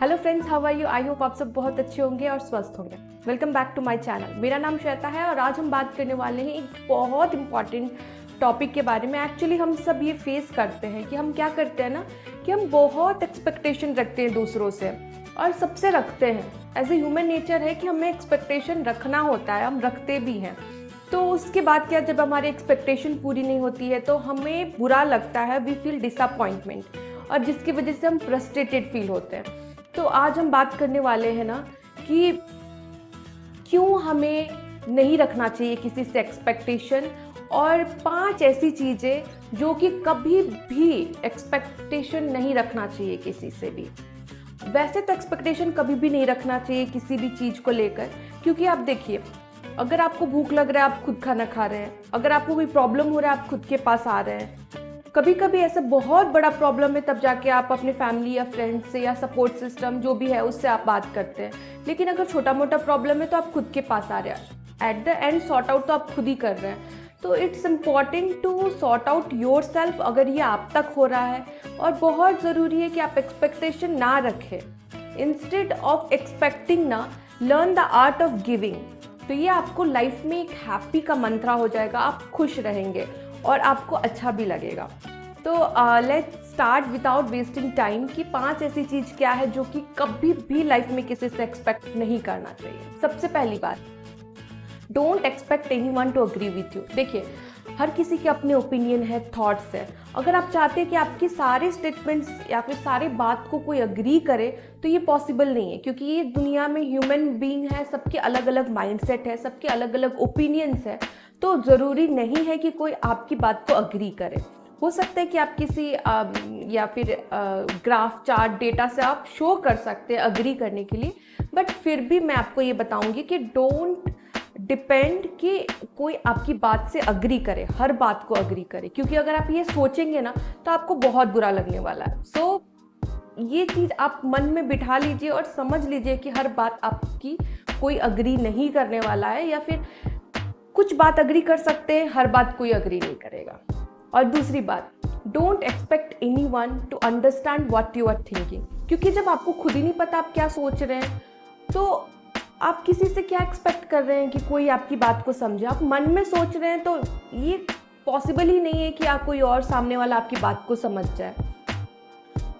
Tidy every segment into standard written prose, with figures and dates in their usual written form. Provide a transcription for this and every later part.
Hello friends, how are you? I hope आप सब बहुत अच्छे होंगे और स्वस्थ होंगे। Welcome back to my channel. मेरा नाम श्वेता है और आज हम बात करने वाले हैं एक बहुत इंपॉर्टेंट टॉपिक के बारे में। एक्चुअली हम सब ये फेस करते हैं कि हम क्या करते हैं ना, कि हम बहुत एक्सपेक्टेशन रखते हैं दूसरों से, और सबसे रखते हैं। एज ए ह्यूमन नेचर है कि हमें एक्सपेक्टेशन रखना होता है, हम रखते भी हैं। तो उसके बाद क्या, जब हमारी एक्सपेक्टेशन पूरी नहीं होती है तो हमें बुरा लगता है, वी फील डिसअपॉइंटमेंट, और जिसकी वजह से हम फ्रस्ट्रेटेड फील होते हैं। तो आज हम बात करने वाले हैं ना कि क्यों हमें नहीं रखना चाहिए किसी से एक्सपेक्टेशन, और 5 ऐसी चीज़ें जो कि कभी भी एक्सपेक्टेशन नहीं रखना चाहिए किसी से भी। वैसे तो एक्सपेक्टेशन कभी भी नहीं रखना चाहिए किसी भी चीज़ को लेकर, क्योंकि आप देखिए, अगर आपको भूख लग रहा है आप खुद खाना खा रहे हैं, अगर आपको कोई प्रॉब्लम हो रहा है आप खुद के पास आ रहे हैं। कभी कभी ऐसा बहुत बड़ा प्रॉब्लम है तब जाके आप अपने फैमिली या फ्रेंड्स से या सपोर्ट सिस्टम जो भी है उससे आप बात करते हैं। लेकिन अगर छोटा मोटा प्रॉब्लम है तो आप खुद के पास आ रहे हैं। At the end sort out तो आप खुद ही कर रहे हैं। तो it's important to sort out your self अगर ये आप तक हो रहा है। और बहुत ज़रूरी है कि आप एक्सपेक्टेशन ना रखें। इंस्टेड ऑफ एक्सपेक्टिंग ना, learn the art of giving. तो ये आपको लाइफ में एक हैप्पी का मंत्रा हो जाएगा। आप खुश रहेंगे और आपको अच्छा भी लगेगा। तो let's start without wasting time कि 5 ऐसी चीज़ क्या है जो कि कभी भी लाइफ में किसी से एक्सपेक्ट नहीं करना चाहिए। सबसे पहली बात, don't expect anyone to agree with you. देखिए, हर किसी के अपने ओपिनियन है, थॉट्स है। अगर आप चाहते हैं कि आपके सारे स्टेटमेंट्स या फिर सारे बात को कोई अग्री करे तो ये पॉसिबल नहीं है, क्योंकि ये दुनिया में ह्यूमन बीइंग है, सबके अलग अलग माइंडसेट है, सबके अलग अलग ओपिनियंस है। तो ज़रूरी नहीं है कि कोई आपकी बात को अग्री करे। हो सकता है कि आप किसी या फिर ग्राफ, चार्ट, डेटा से आप शो कर सकते हैं अग्री करने के लिए, बट फिर भी मैं आपको ये बताऊंगी कि डोंट डिपेंड कि कोई आपकी बात से अग्री करे, हर बात को अग्री करे, क्योंकि अगर आप ये सोचेंगे ना तो आपको बहुत बुरा लगने वाला है। सो ये चीज़ आप मन में बिठा लीजिए और समझ लीजिए कि हर बात आपकी कोई अग्री नहीं करने वाला है, या फिर कुछ बात अग्री कर सकते हैं, हर बात कोई अग्री नहीं करेगा। और दूसरी बात, don't expect anyone to understand what you are thinking, क्योंकि जब आपको खुद ही नहीं पता आप क्या सोच रहे हैं तो आप किसी से क्या एक्सपेक्ट कर रहे हैं कि कोई आपकी बात को समझे। आप मन में सोच रहे हैं तो ये पॉसिबल ही नहीं है कि आप कोई और सामने वाला आपकी बात को समझ जाए।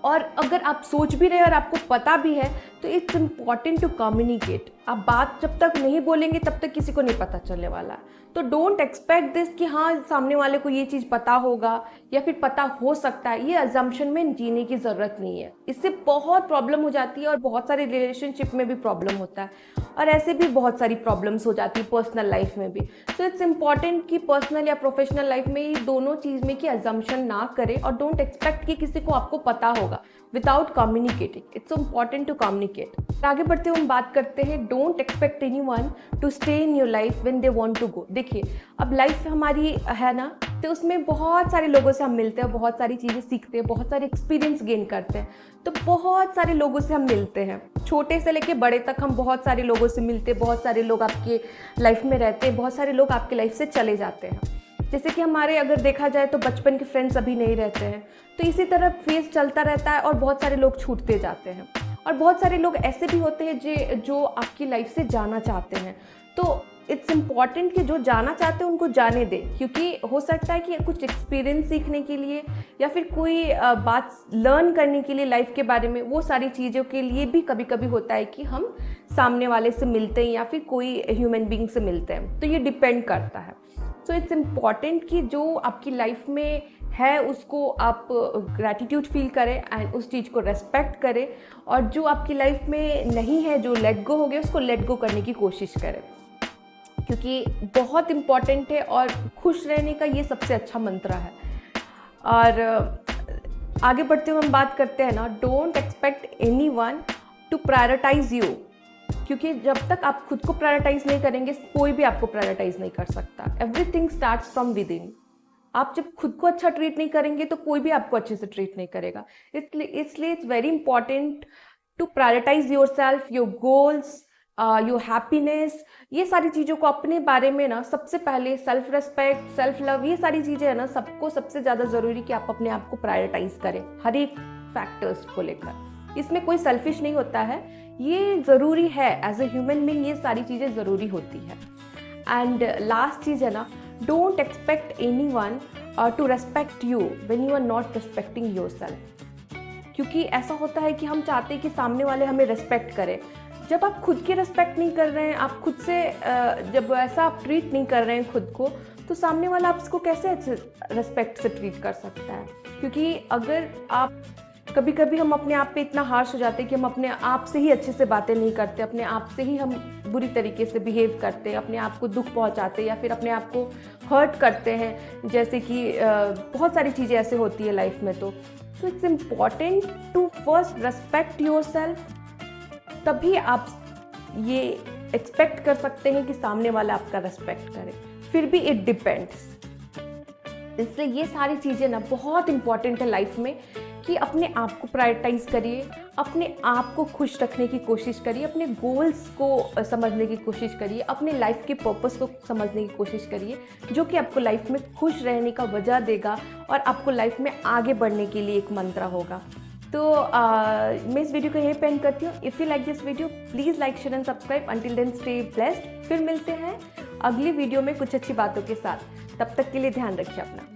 और अगर आप सोच भी रहे हैं और आपको पता भी है तो इट्स इम्पॉर्टेंट टू कम्युनिकेट। आप बात जब तक नहीं बोलेंगे तब तक किसी को नहीं पता चलने वाला है। तो डोंट एक्सपेक्ट दिस कि हाँ सामने वाले को ये चीज़ पता होगा या फिर पता हो सकता है। ये अजम्पशन में जीने की ज़रूरत नहीं है, इससे बहुत प्रॉब्लम हो जाती है और बहुत सारे रिलेशनशिप में भी प्रॉब्लम होता है, और ऐसे भी बहुत सारी प्रॉब्लम्स हो जाती है पर्सनल लाइफ में भी। तो इट्स इम्पॉर्टेंट कि पर्सनल या प्रोफेशनल लाइफ में ये दोनों चीज़ में कि अजम्पशन ना करें, और डोंट एक्सपेक्ट कि किसी को आपको पता होगा without communicating. It's important to communicate. आगे बढ़ते हुए हम बात करते हैं, don't expect anyone to stay in your life when they want to go. देखिए, अब लाइफ हमारी है ना, तो उसमें बहुत सारे लोगों से हम मिलते हैं, बहुत सारी चीज़ें सीखते हैं, बहुत सारे एक्सपीरियंस गेन करते हैं। तो बहुत सारे लोगों से हम मिलते हैं, छोटे से लेके बड़े तक हम बहुत सारे लोगों से मिलते हैं। बहुत सारे लोग आपके लाइफ में रहते हैं, बहुत सारे लोग आपके लाइफ से चले जाते हैं। जैसे कि हमारे अगर देखा जाए तो बचपन के फ्रेंड्स अभी नहीं रहते हैं, तो इसी तरह फेज चलता रहता है और बहुत सारे लोग छूटते जाते हैं। और बहुत सारे लोग ऐसे भी होते हैं जो आपकी लाइफ से जाना चाहते हैं। तो इट्स इम्पॉर्टेंट कि जो जाना चाहते हैं उनको जाने दें, क्योंकि हो सकता है कि कुछ एक्सपीरियंस सीखने के लिए या फिर कोई बात लर्न करने के लिए लाइफ के बारे में, वो सारी चीज़ों के लिए भी कभी कभी होता है कि हम सामने वाले से मिलते हैं या फिर कोई ह्यूमन बीइंग से मिलते हैं। तो ये डिपेंड करता है। सो इट्स इम्पॉर्टेंट कि जो आपकी लाइफ में है उसको आप ग्रैटिट्यूड फील करें एंड उस चीज़ को रेस्पेक्ट करें, और जो आपकी लाइफ में नहीं है, जो लेट गो हो गया, उसको लेट गो करने की कोशिश करें, क्योंकि बहुत इम्पॉर्टेंट है और खुश रहने का ये सबसे अच्छा मंत्र है। और आगे बढ़ते हुए हम बात करते हैं ना, don't expect anyone to prioritise you, क्योंकि जब तक आप खुद को प्रायोरिटाइज नहीं करेंगे कोई भी आपको प्रायोरिटाइज नहीं कर सकता। Everything starts from with in. आप जब खुद को अच्छा ट्रीट नहीं करेंगे तो कोई भी आपको अच्छे से ट्रीट नहीं करेगा। इसलिए it's very important to prioritise your self, your goals, your happiness. ये सारी चीज़ों को अपने बारे में ना, सबसे पहले सेल्फ रेस्पेक्ट, सेल्फ लव, ये सारी चीज़ें है ना, सबको सबसे ज़्यादा ज़रूरी कि आप अपने आप को प्रायोरिटाइज करें हर एक फैक्टर्स को लेकर। इसमें कोई सेल्फिश नहीं होता है, ये ज़रूरी है, एज ए ह्यूमन बीइंग ये सारी चीज़ें ज़रूरी होती है। एंड लास्ट चीज़ है ना, don't expect anyone to respect you when you are not respecting yourself. क्योंकि ऐसा होता है कि हम चाहते हैं कि सामने वाले हमें रेस्पेक्ट करें, जब आप खुद की रेस्पेक्ट नहीं कर रहे हैं, आप खुद से जब ऐसा आप ट्रीट नहीं कर रहे हैं खुद को, तो सामने वाला आपको कैसे रेस्पेक्ट से ट्रीट कर सकता है। क्योंकि अगर आप कभी कभी हम अपने आप पे इतना हार्श हो जाते हैं कि हम अपने आप से ही अच्छे से बातें नहीं करते, अपने आप से ही हम बुरी तरीके से बिहेव करते हैं, अपने आप को दुख पहुंचाते हैं या फिर अपने आप को हर्ट करते हैं, जैसे कि बहुत सारी चीज़ें ऐसे होती है लाइफ में। तो it's important to first respect yourself, तभी आप ये एक्सपेक्ट कर सकते हैं कि सामने वाला आपका रेस्पेक्ट करे। फिर भी इट डिपेंड्स। इसलिए ये सारी चीज़ें ना बहुत इंपॉर्टेंट है लाइफ में कि अपने आप को प्रायोरिटाइज करिए, अपने आप को खुश रखने की कोशिश करिए, अपने गोल्स को समझने की कोशिश करिए, अपने लाइफ के पर्पस को समझने की कोशिश करिए, जो कि आपको लाइफ में खुश रहने का वजह देगा और आपको लाइफ में आगे बढ़ने के लिए एक मंत्र होगा। तो मैं इस वीडियो को यहीं पे एंड करती हूँ। If you like this video please like share and subscribe. Until then stay blessed. फिर मिलते हैं अगली वीडियो में कुछ अच्छी बातों के साथ। तब तक के लिए ध्यान रखिए अपना।